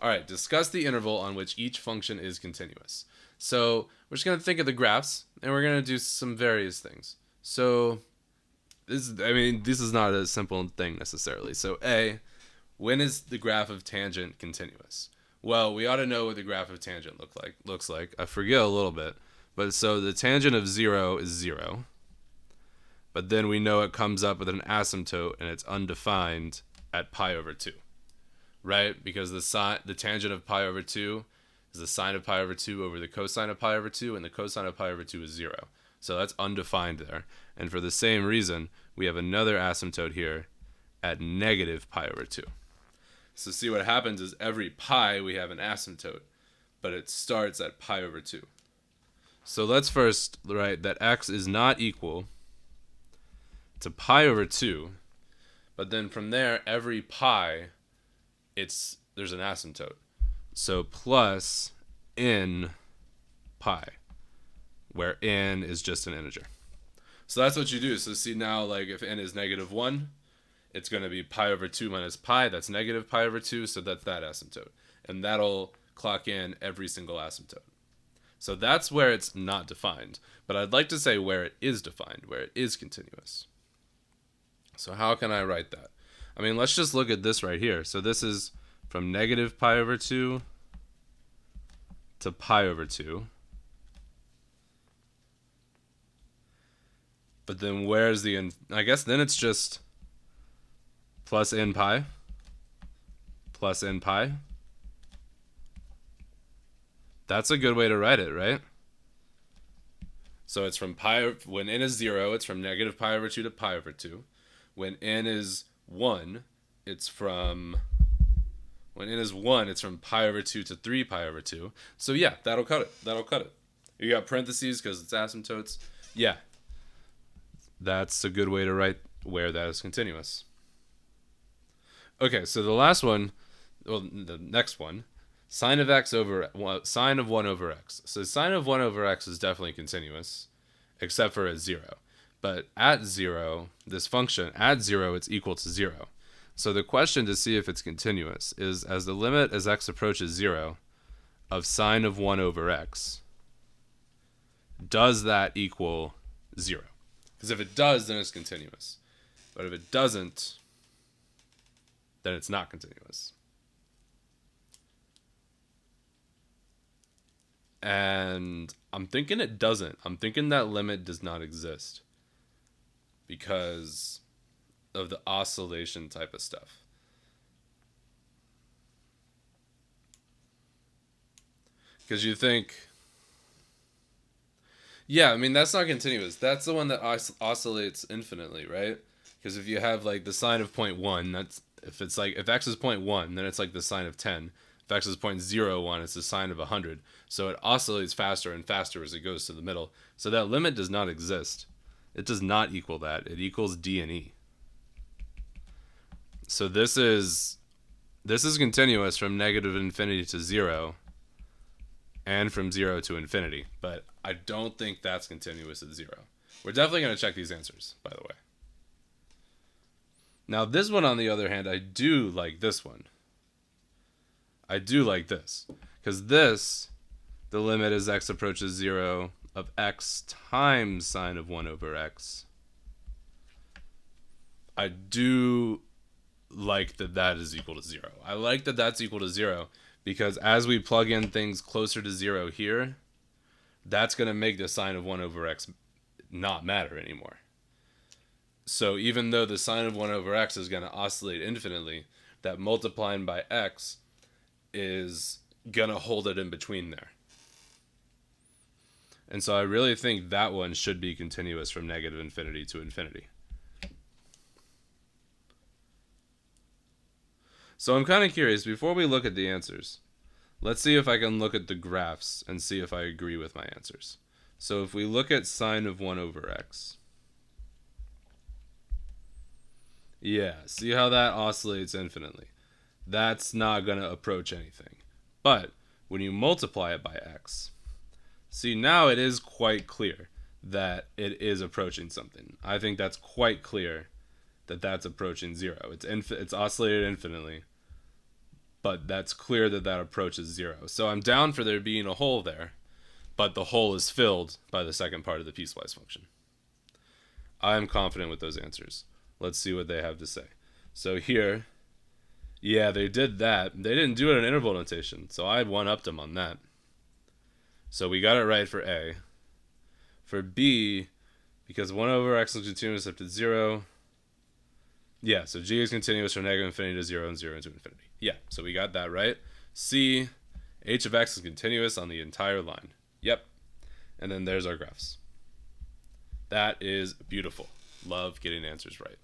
All right, discuss the interval on which each function is continuous. So we're just going to think of the graphs, and we're going to do some various things. So this is not a simple thing necessarily. So A, when is the graph of tangent continuous? Well, we ought to know what the graph of tangent looks like. I forget a little bit, but so the tangent of 0 is 0. But then we know it comes up with an asymptote and it's undefined at pi over 2. Right? Because the tangent of pi over 2 is the sine of pi over 2 over the cosine of pi over 2, and the cosine of pi over 2 is 0. So that's undefined there. And for the same reason, we have another asymptote here at negative pi over 2. So see what happens is every pi we have an asymptote, but it starts at pi over 2. So let's first write that x is not equal to pi over 2, but then from there, every pi, there's an asymptote. So plus n pi, where n is just an integer. So that's what you do. So see now, like if n is negative 1, it's going to be pi over 2 minus pi. That's negative pi over 2, so that's that asymptote. And that'll clock in every single asymptote. So that's where it's not defined. But I'd like to say where it is defined, where it is continuous. So how can I write that? I mean, let's just look at this right here. So this is from negative pi over 2 to pi over 2. But then where's the... I guess then it's just plus n pi plus n pi. That's a good way to write it, right? So it's from pi... When n is 0, it's from negative pi over 2 to pi over 2. When n is 1, it's from... When n is 1, it's from pi over 2 to 3 pi over 2. So yeah, that'll cut it. That'll cut it. You got parentheses because it's asymptotes. Yeah. That's a good way to write where that is continuous. Okay, so the last one, well, the next one, sine of 1 over x. So sine of 1 over x is definitely continuous, except for at 0. But at 0, this function, at 0, it's equal to 0. So the question to see if it's continuous is, as the limit as x approaches 0 of sine of 1 over x, does that equal 0? Because if it does, then it's continuous. But if it doesn't, then it's not continuous. And I'm thinking it doesn't. I'm thinking that limit does not exist because of the oscillation type of stuff. Because you think... Yeah, I mean, that's not continuous. That's the one that oscillates infinitely, right? Because if you have like the sine of 0.1, that's if x is 0.1, then it's like the sine of 10. If x is 0.01, it's the sine of 100. So it oscillates faster and faster as it goes to the middle. So that limit does not exist. It does not equal that. It equals d and e. So this is continuous from negative infinity to 0 and from 0 to infinity. But I don't think that's continuous at 0. We're definitely going to check these answers, by the way. Now, this one, on the other hand, I do like this one. I do like this. Because this, the limit as x approaches 0 of x times sine of 1 over x. I do like that is equal to 0. I like that that's equal to 0 because as we plug in things closer to 0 here, that's going to make the sine of 1 over x not matter anymore. So even though the sine of 1 over x is going to oscillate infinitely, that multiplying by x is going to hold it in between there. And so I really think that one should be continuous from negative infinity to infinity. So I'm kind of curious, before we look at the answers, let's see if I can look at the graphs and see if I agree with my answers. So if we look at sine of 1 over x. Yeah, see how that oscillates infinitely. That's not going to approach anything. But when you multiply it by x, see now it is quite clear that it is approaching something. I think that's quite clear that that's approaching 0. It's oscillated infinitely. but that's clear that that approaches 0. So I'm down for there being a hole there, but the hole is filled by the second part of the piecewise function. I'm confident with those answers. Let's see what they have to say. So here, yeah, they did that. They didn't do it in interval notation, so I one-upped them on that. So we got it right for A. For B, because 1 over x is continuous up to 0. Yeah, so g is continuous from negative infinity to 0 and 0 to infinity. Yeah, so we got that right. C, h of x is continuous on the entire line. Yep. And then there's our graphs. That is beautiful. Love getting answers right.